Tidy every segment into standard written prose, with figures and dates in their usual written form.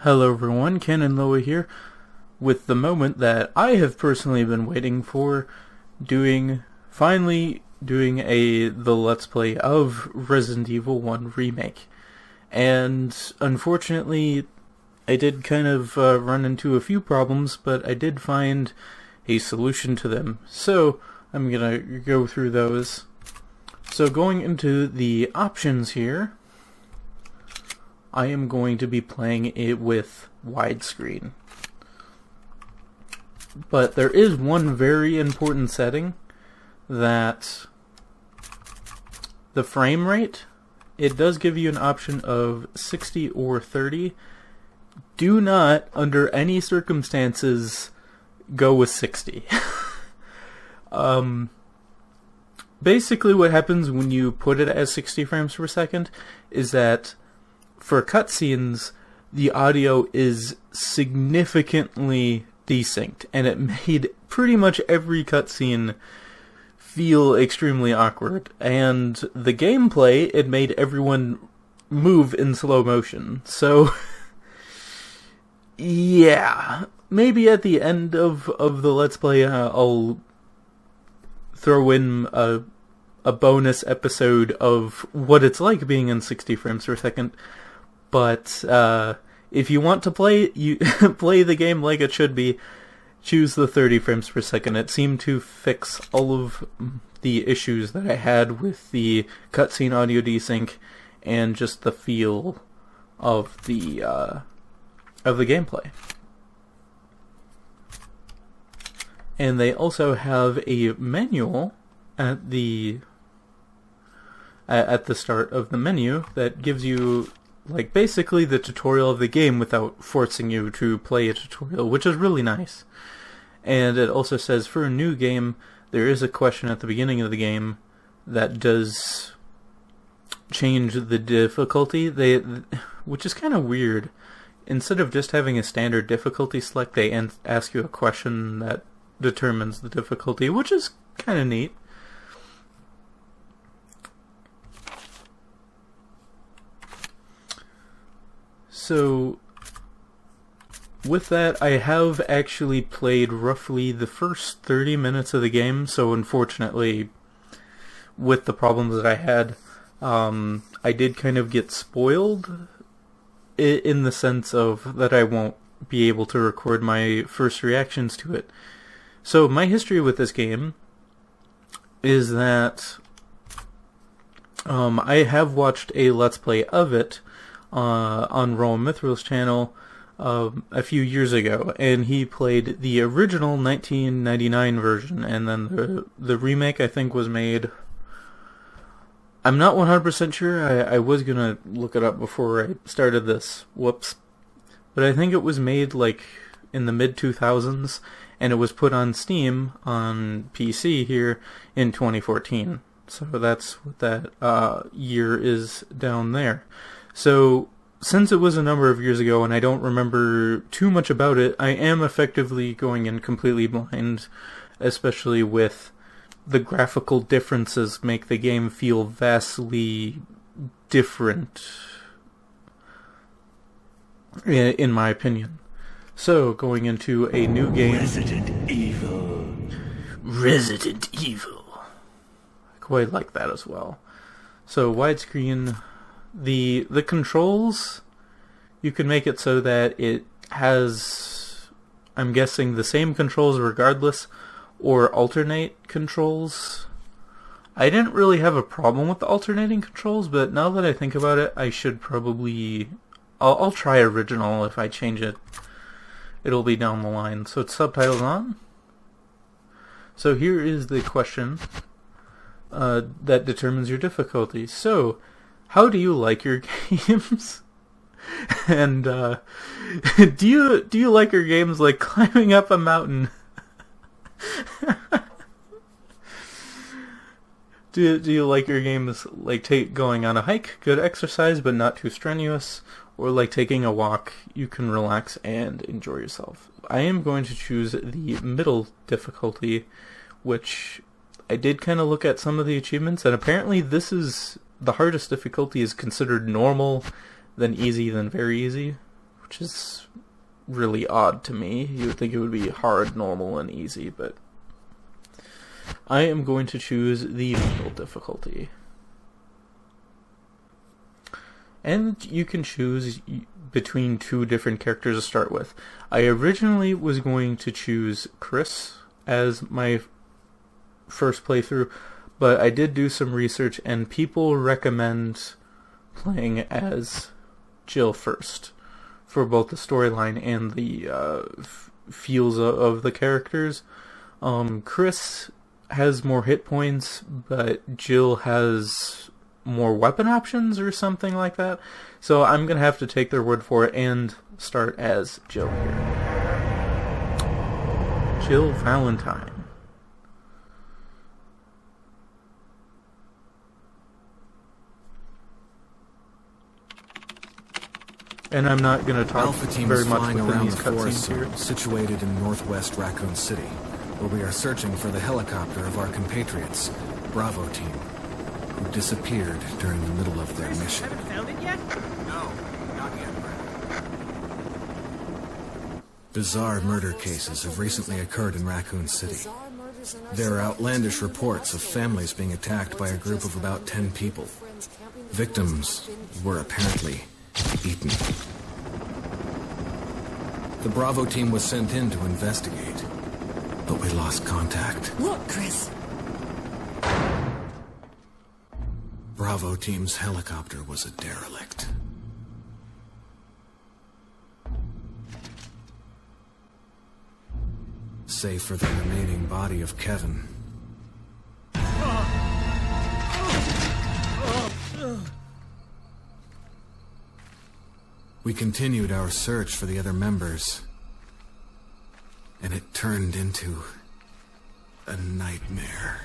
Hello everyone, Ken and Loa here, with the moment that I have personally been waiting for, finally doing the Let's Play of Resident Evil 1 Remake. And unfortunately, I did kind of run into a few problems, but I did find a solution to them. So, I'm gonna go through those. So going into the options here, I am going to be playing it with widescreen. But there is one very important setting, that the frame rate, it does give you an option of 60 or 30. Do not, under any circumstances, go with 60. Basically what happens when you put it as 60 frames per second is that for cutscenes, the audio is significantly desynced, and it made pretty much every cutscene feel extremely awkward. And the gameplay, it made everyone move in slow motion. So, yeah, maybe at the end of the Let's Play, I'll throw in a bonus episode of what it's like being in 60 frames per second. But if you want to play play the game like it should be, choose the 30 frames per second. It seemed to fix all of the issues that I had with the cutscene audio desync and just the feel of the gameplay. And they also have a manual at the start of the menu that gives you, like, basically the tutorial of the game without forcing you to play a tutorial, which is really nice. And it also says, for a new game, there is a question at the beginning of the game that does change the difficulty, which is kind of weird. Instead of just having a standard difficulty select, they ask you a question that determines the difficulty, which is kind of neat. So, with that, I have actually played roughly the first 30 minutes of the game, so unfortunately, with the problems that I had, I did kind of get spoiled, in the sense of that I won't be able to record my first reactions to it. So, my history with this game is that I have watched a Let's Play of it on Rowan Mithrill's channel a few years ago, and he played the original 1999 version, and then the remake, I think, was made... I'm not 100% sure, I was gonna look it up before I started this, whoops, but I think it was made, like, in the mid-2000s, and it was put on Steam on PC here in 2014, so that's what that year is down there. So, since it was a number of years ago and I don't remember too much about it, I am effectively going in completely blind, especially with the graphical differences make the game feel vastly different, in my opinion. So, going into a new game... Resident Evil. Resident Evil. I quite like that as well. So, widescreen... The controls, you can make it so that it has, I'm guessing, the same controls regardless, or alternate controls. I didn't really have a problem with the alternating controls, but now that I think about it, I should probably... I'll try original. If I change it, it'll be down the line. So it's subtitles on. So here is the question that determines your difficulty. So... how do you like your games? And do you like your games like climbing up a mountain? do you like your games like going on a hike, good exercise but not too strenuous, or like taking a walk, you can relax and enjoy yourself? I am going to choose the middle difficulty, which I did kind of look at some of the achievements, and apparently this is... the hardest difficulty is considered normal, then easy, then very easy, which is really odd to me. You would think it would be hard, normal, and easy, but I am going to choose the middle difficulty. And you can choose between two different characters to start with. I originally was going to choose Chris as my first playthrough, but I did do some research, and people recommend playing as Jill first for both the storyline and the feels of the characters. Chris has more hit points, but Jill has more weapon options or something like that. So I'm going to have to take their word for it and start as Jill here. Jill Valentine. And I'm not going to talk very much within these cutscenes here. Situated in northwest Raccoon City, where we are searching for the helicopter of our compatriots, Bravo Team, who disappeared during the middle of their mission. Haven't found it yet? No, not yet, Brad. Bizarre murder cases have recently occurred in Raccoon City. There are outlandish reports of families being attacked by a group of about 10 people. Victims were apparently eaten. The Bravo team was sent in to investigate, but we lost contact. Look, Chris. Bravo team's helicopter was a derelict. Save for the remaining body of Kevin. We continued our search for the other members, and it turned into a nightmare.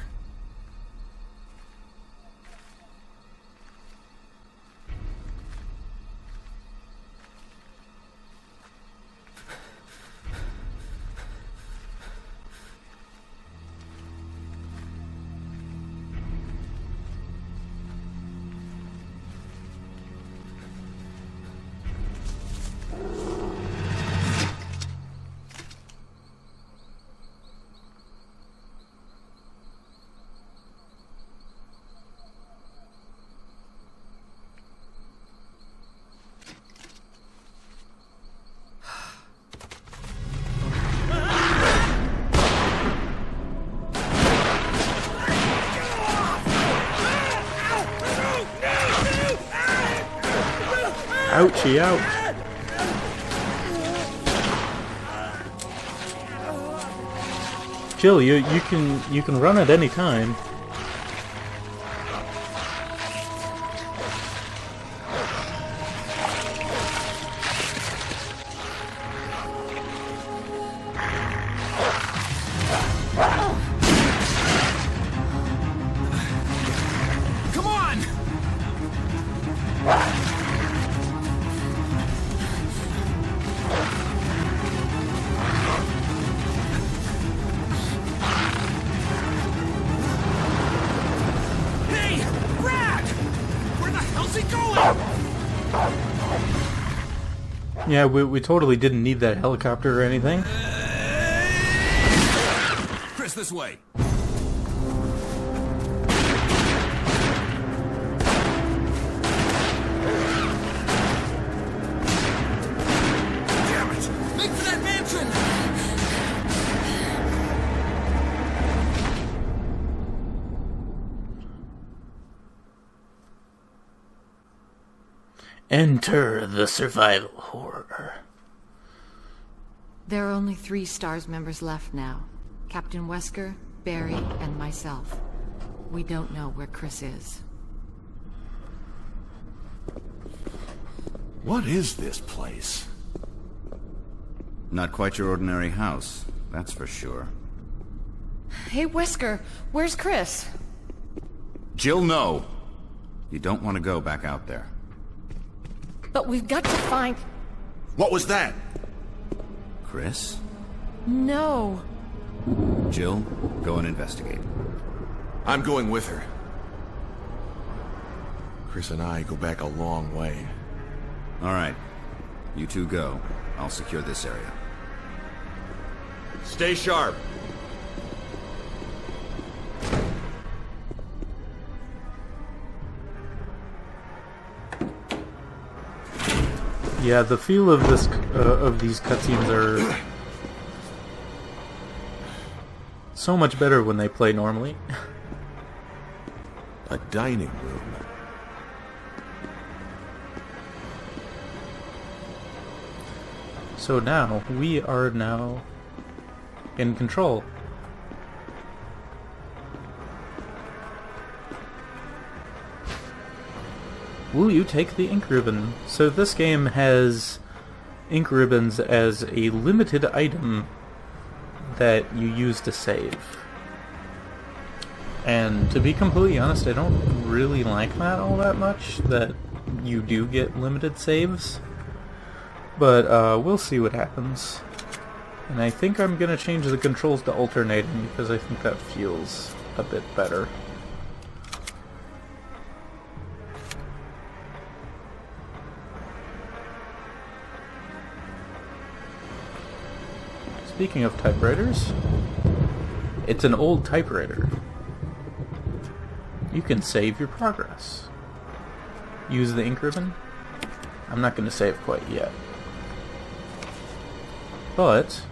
Ouchie, ouch. Jill, you can run at any time. Come on! Hey! Brad! Where the hell's he going? Yeah, we totally didn't need that helicopter or anything. Chris, this way. Damn it! Make for that mansion! Enter the survival horror. There are only 3 STARS members left now. Captain Wesker, Barry, and myself. We don't know where Chris is. What is this place? Not quite your ordinary house, that's for sure. Hey, Wesker, where's Chris? Jill, no! You don't want to go back out there. But we've got to find... What was that? Chris? No. Jill, go and investigate. I'm going with her. Chris and I go back a long way. All right. You two go. I'll secure this area. Stay sharp. Yeah, the feel of this of these cutscenes are so much better when they play normally. A dining room. So now, we are now in control. Will you take the ink ribbon? So this game has ink ribbons as a limited item that you use to save. And to be completely honest, I don't really like that all that much, that you do get limited saves. But we'll see what happens. And I think I'm going to change the controls to alternating because I think that feels a bit better. Speaking of typewriters, it's an old typewriter. You can save your progress. Use the ink ribbon. I'm not going to save quite yet. But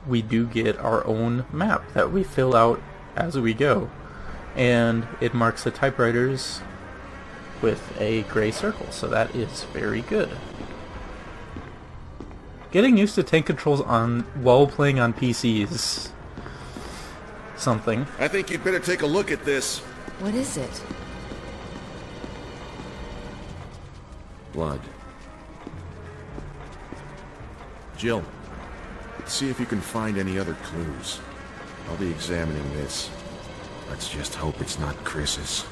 we do get our own map that we fill out as we go. And it marks the typewriters with a gray circle, so that is very good. Getting used to tank controls while playing on PC is something. I think you'd better take a look at this. What is it? Blood. Jill, see if you can find any other clues. I'll be examining this. Let's just hope it's not Chris's.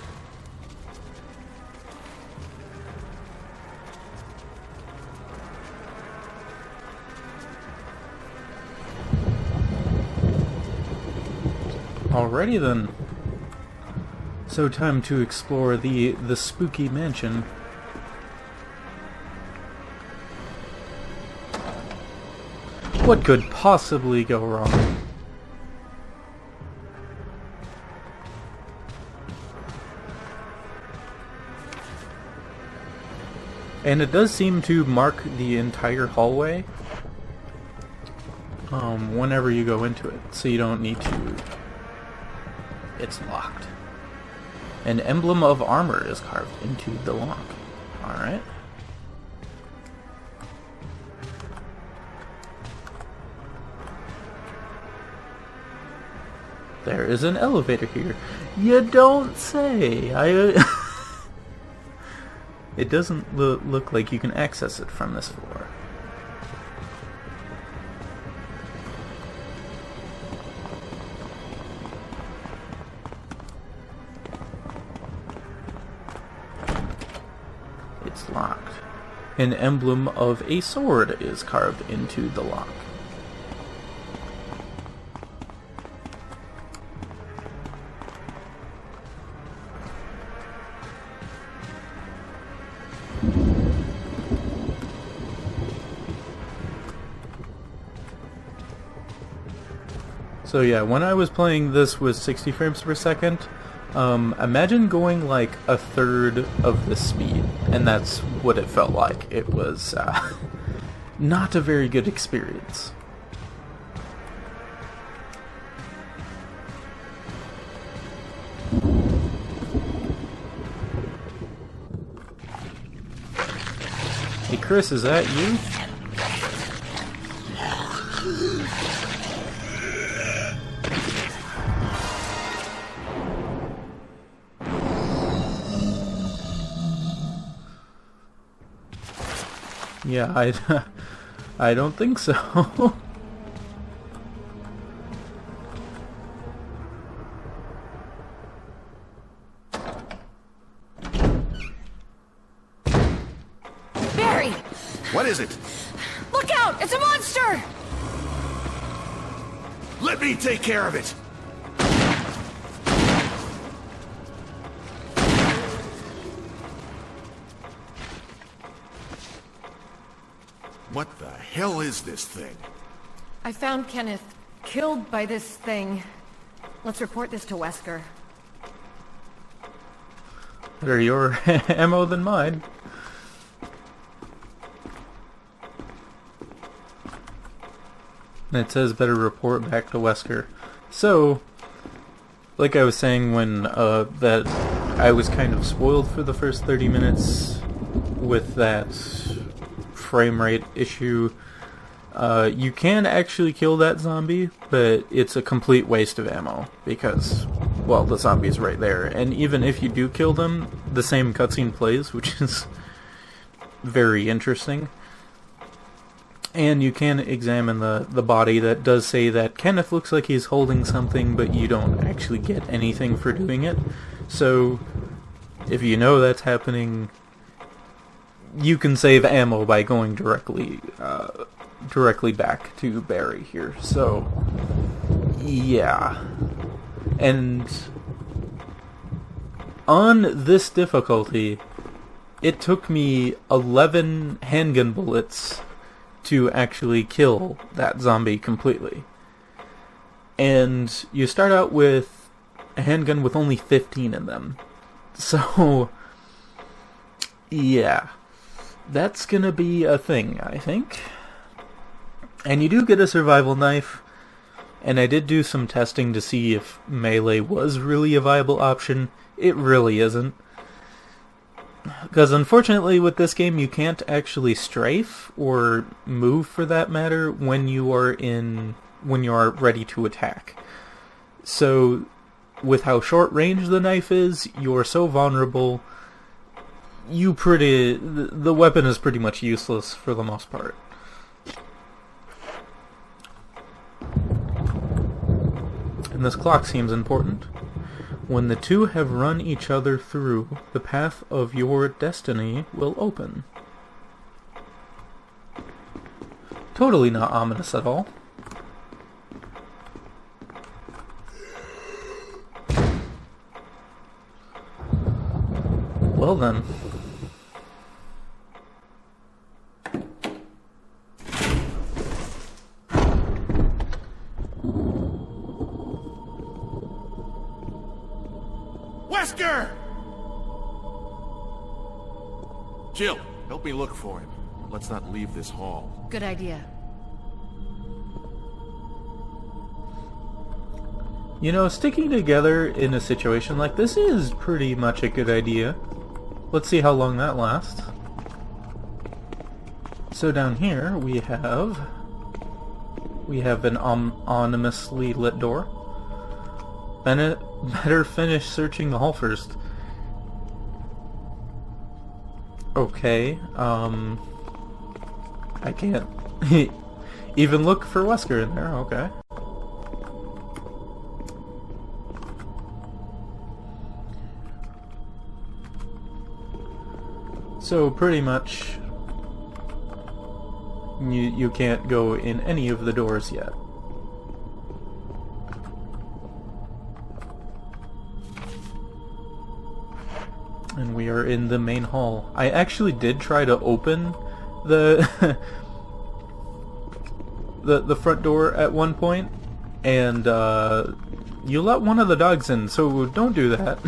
Alrighty then. So time to explore the spooky mansion. What could possibly go wrong? And it does seem to mark the entire hallway whenever you go into it, so you don't need to... It's locked. An emblem of armor is carved into the lock. Alright. There is an elevator here. You don't say! It doesn't look like you can access it from this floor. It's locked. An emblem of a sword is carved into the lock. So yeah, when I was playing this with 60 frames per second, imagine going like a third of the speed, and that's what it felt like. It was not a very good experience. Hey Chris, is that you? Yeah, I don't think so. Barry! What is it? Look out! It's a monster! Let me take care of it! What the hell is this thing? I found Kenneth killed by this thing. Let's report this to Wesker. Better your ammo than mine. And it says better report back to Wesker. So, like I was saying when that I was kind of spoiled for the first 30 minutes with that frame rate issue. You can actually kill that zombie, but it's a complete waste of ammo because, well, the zombie's right there. And even if you do kill them, the same cutscene plays, which is very interesting. And you can examine the body. That does say that Kenneth looks like he's holding something, but you don't actually get anything for doing it. So, if you know that's happening, you can save ammo by going directly back to Barry here. So, yeah. And on this difficulty, it took me 11 handgun bullets to actually kill that zombie completely. And you start out with a handgun with only 15 in them. So, yeah. That's gonna be a thing, I think. And you do get a survival knife, and I did do some testing to see if melee was really a viable option. It really isn't. Because unfortunately with this game you can't actually strafe, or move for that matter, when you are ready to attack. So, with how short range the knife is, you're so vulnerable, the weapon is pretty much useless for the most part. And this clock seems important. When the two have run each other through, the path of your destiny will open. Totally not ominous at all. Well then. Wesker! Jill, help me look for him. Let's not leave this hall. Good idea. You know, sticking together in a situation like this is pretty much a good idea. Let's see how long that lasts. So down here we have an anonymously lit door. Better finish searching the hall first. Okay, I can't even look for Wesker in there, okay. So pretty much you can't go in any of the doors yet. And we are in the main hall. I actually did try to open the the front door at one point, and you let one of the dogs in, so don't do that.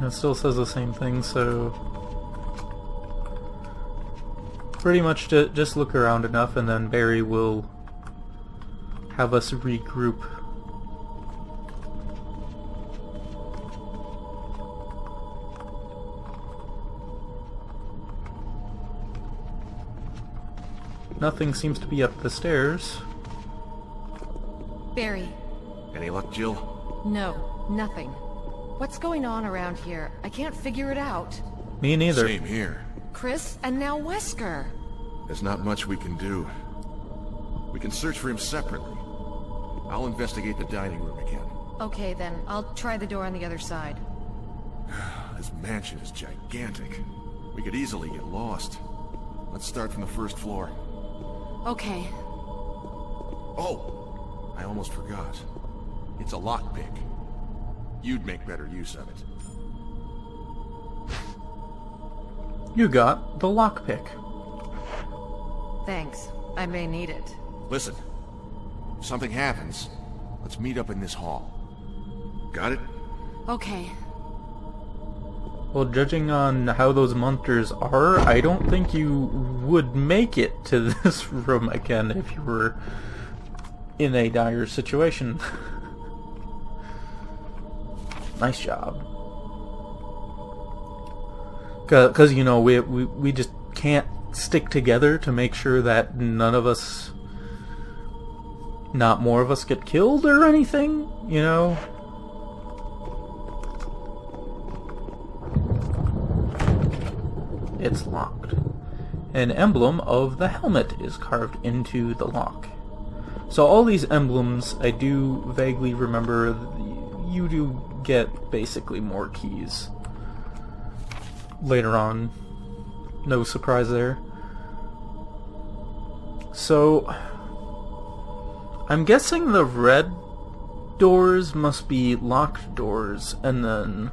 It still says the same thing, so pretty much just look around enough, and then Barry will have us regroup. Nothing seems to be up the stairs. Barry. Any luck, Jill? No, nothing. What's going on around here? I can't figure it out. Me neither. Same here. Chris, and now Wesker. There's not much we can do. We can search for him separately. I'll investigate the dining room again. Okay then, I'll try the door on the other side. This mansion is gigantic. We could easily get lost. Let's start from the first floor. Okay. Oh, I almost forgot. It's a lockpick. You'd make better use of it. You got the lockpick. Thanks. I may need it. Listen, if something happens, let's meet up in this hall. Got it? Okay. Well, judging on how those monsters are, I don't think you would make it to this room again if you were in a dire situation. Nice job. Because, you know, we just can't stick together to make sure that none of us, not more of us, get killed or anything, you know? It's locked. An emblem of the helmet is carved into the lock. So all these emblems, I do vaguely remember, you do get basically more keys later on. No surprise there. So, I'm guessing the red doors must be locked doors, and then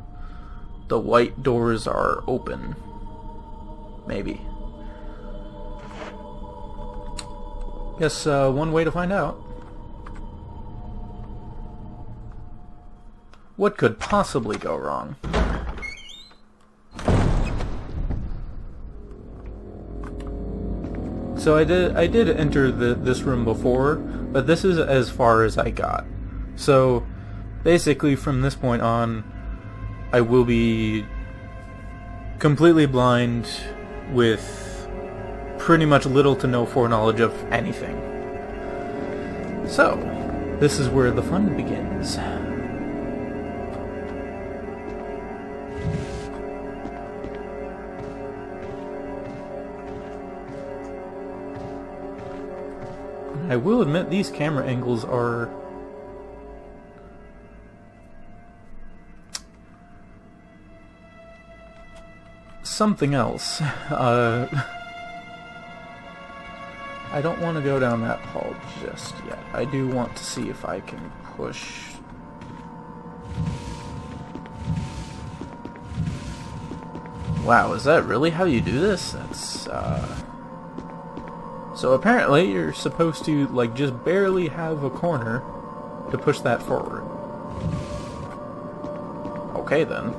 the white doors are open. Maybe. Guess one way to find out. What could possibly go wrong? So I did enter this room before, but this is as far as I got. So basically from this point on, I will be completely blind with pretty much little to no foreknowledge of anything. So, this is where the fun begins. I will admit these camera angles are something else. I don't want to go down that hall just yet. I do want to see if I can push. Wow, is that really how you do this? That's, So apparently you're supposed to, like, just barely have a corner to push that forward. Okay, then.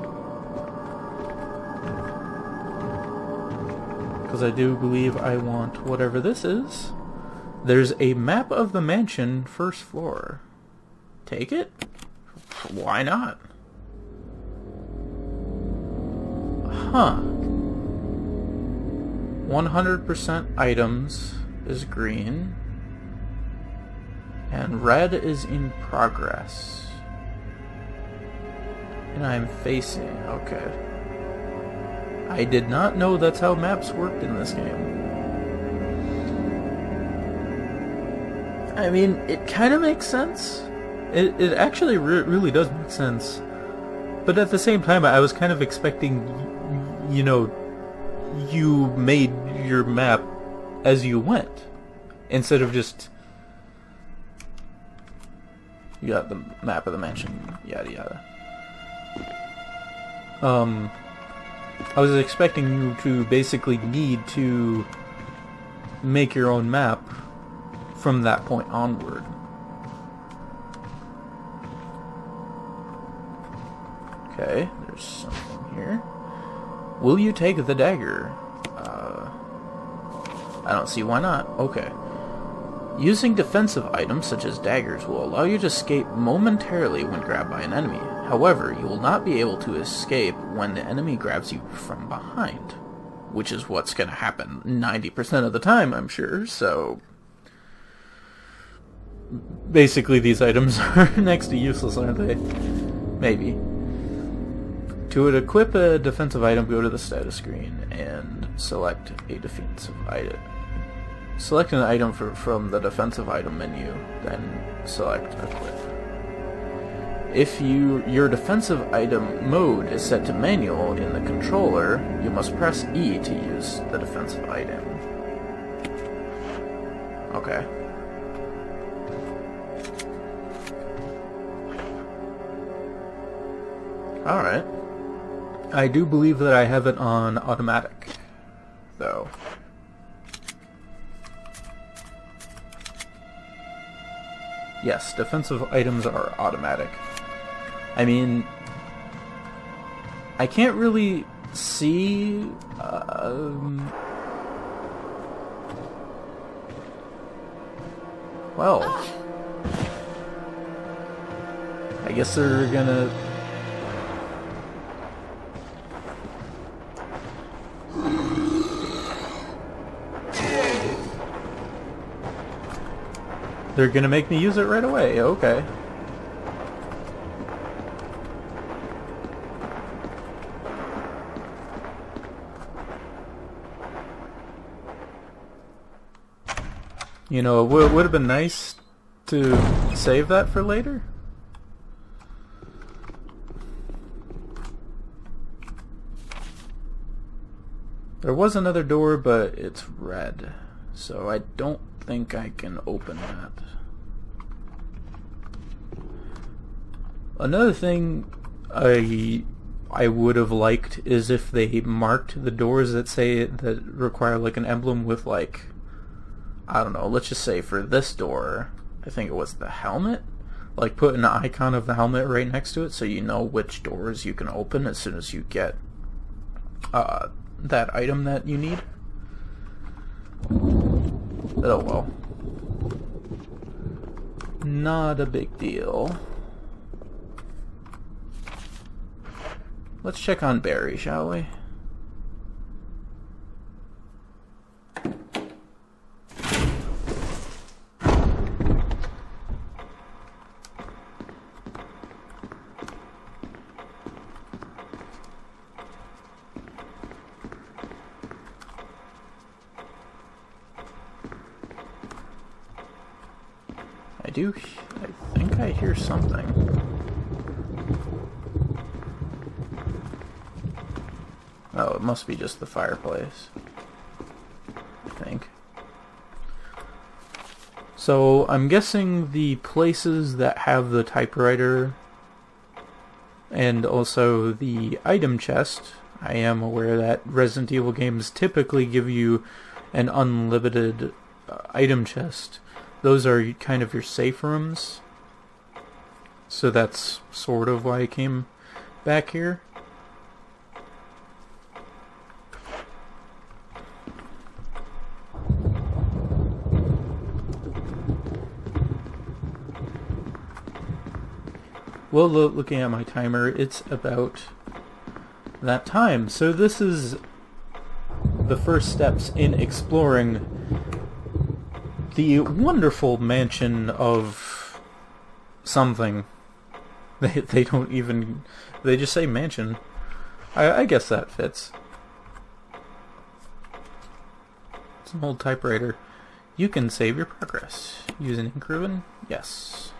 Because I do believe I want whatever this is. There's a map of the mansion, first floor. Take it? Why not? Huh. 100% items is green. And red is in progress. And I'm facing, okay. I did not know that's how maps worked in this game. I mean, it kind of makes sense. It actually really does make sense. But at the same time, I was kind of expecting, you know, you made your map as you went. Instead of just... You got the map of the mansion, yada yada. I was expecting you to basically need to make your own map from that point onward. Okay, there's something here. Will you take the dagger? I don't see why not. Okay. Using defensive items such as daggers will allow you to escape momentarily when grabbed by an enemy. However, you will not be able to escape when the enemy grabs you from behind. Which is what's going to happen 90% of the time, I'm sure, so... Basically, these items are next to useless, aren't they? Maybe. To equip a defensive item, go to the status screen and select a defensive item. Select an item from the defensive item menu, then select equip. If your defensive item mode is set to manual in the controller, you must press E to use the defensive item. Okay. Alright. I do believe that I have it on automatic, though. Yes, defensive items are automatic. I mean, I can't really see... well... I guess they're gonna... They're gonna make me use it right away, okay. You know, it would have been nice to save that for later. There was another door, but it's red, so I don't think I can open that. Another thing I would have liked is if they marked the doors that require like an emblem with, like, I don't know, let's just say for this door, I think it was the helmet, like put an icon of the helmet right next to it so you know which doors you can open as soon as you get that item that you need. Oh well. Not a big deal. Let's check on Barry, shall we? I think I hear something. Oh, it must be just the fireplace, I think. So, I'm guessing the places that have the typewriter and also the item chest, I am aware that Resident Evil games typically give you an unlimited item chest. Those are kind of your safe rooms. So that's sort of why I came back here. Well, looking at my timer, it's about that time. So this is the first steps in exploring the wonderful mansion of something. They don't even... They just say mansion. I guess that fits. It's an old typewriter. You can save your progress. Use an ink ribbon? Yes.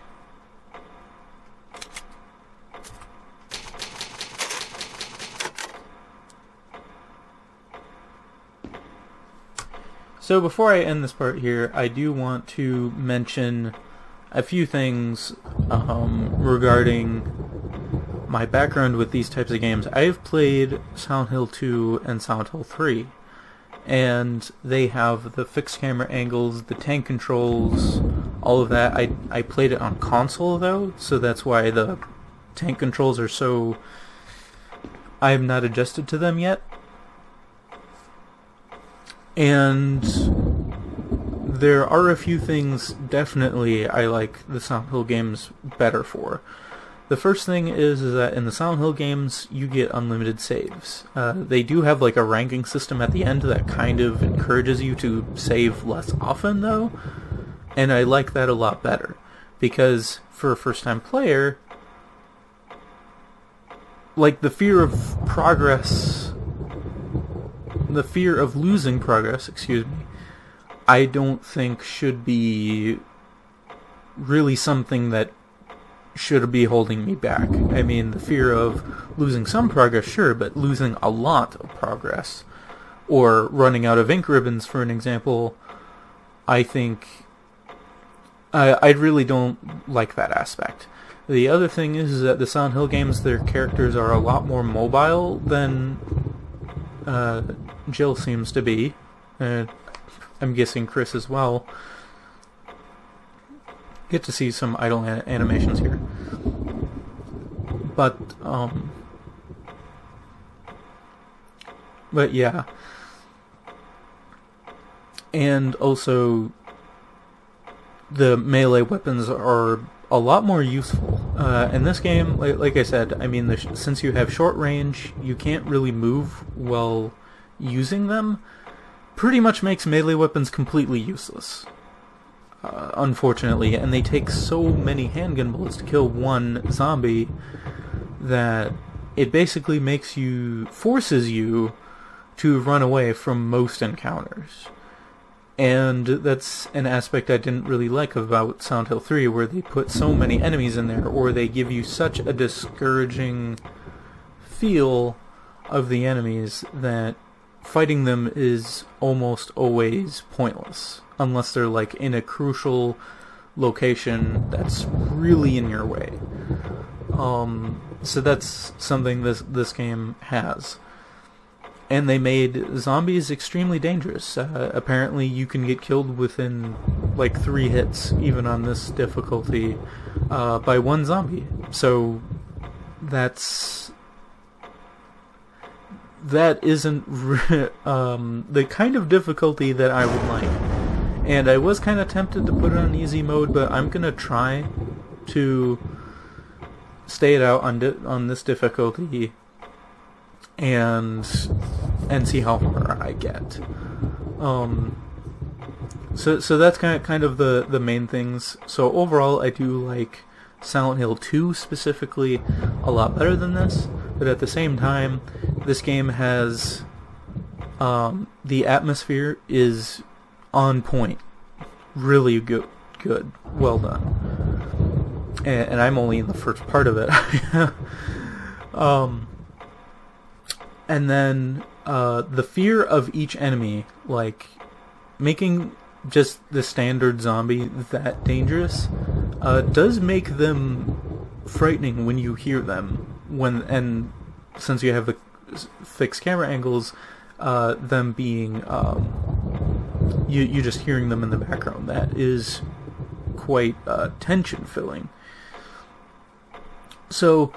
So before I end this part here, I do want to mention a few things regarding my background with these types of games. I've played Silent Hill 2 and Silent Hill 3, and they have the fixed camera angles, the tank controls, all of that. I played it on console though, so that's why the tank controls are so... I have not adjusted to them yet. And there are a few things definitely I like the Silent Hill games better for. The first thing is that in the Silent Hill games, you get unlimited saves. They do have like a ranking system at the end that kind of encourages you to save less often though, and I like that a lot better. Because for a first-time player, like the fear of progress... The fear of losing progress, I don't think should be really something that should be holding me back. I mean, the fear of losing some progress, sure, but losing a lot of progress, or running out of ink ribbons, for an example, I think I really don't like that aspect. The other thing is that the Silent Hill games, their characters are a lot more mobile than Jill seems to be. I'm guessing Chris as well. Get to see some idle animations here. But yeah. And also, the melee weapons are a lot more useful. In this game, like I said, I mean, since you have short range, you can't really move while using them. Pretty much makes melee weapons completely useless. Unfortunately, and they take so many handgun bullets to kill one zombie that it basically forces you to run away from most encounters. And that's an aspect I didn't really like about Silent Hill 3, where they put so many enemies in there, or they give you such a discouraging feel of the enemies that fighting them is almost always pointless, unless they're like in a crucial location that's really in your way. So that's something this game has. And they made zombies extremely dangerous. Apparently you can get killed within like 3 hits, even on this difficulty, by one zombie. So that isn't the kind of difficulty that I would like. And I was kind of tempted to put it on easy mode, but I'm going to try to stay it out on this difficulty and see how far I get. So that's kind of the main things. So overall, I do like Silent Hill 2 specifically a lot better than this, but at the same time, this game has the atmosphere is on point, really good, well done. And I'm only in the first part of it. And then the fear of each enemy, like making just the standard zombie that dangerous, does make them frightening when you hear them. And since you have the fixed camera angles, them being you just hearing them in the background, that is quite tension filling. So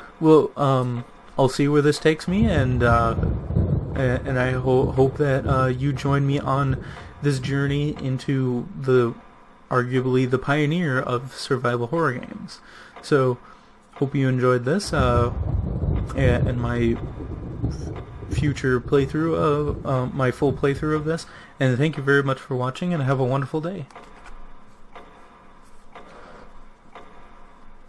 I'll see where this takes me, and I hope that you join me on this journey into arguably the pioneer of survival horror games. So, hope you enjoyed this, and my future playthrough of my full playthrough of this. And thank you very much for watching, and have a wonderful day.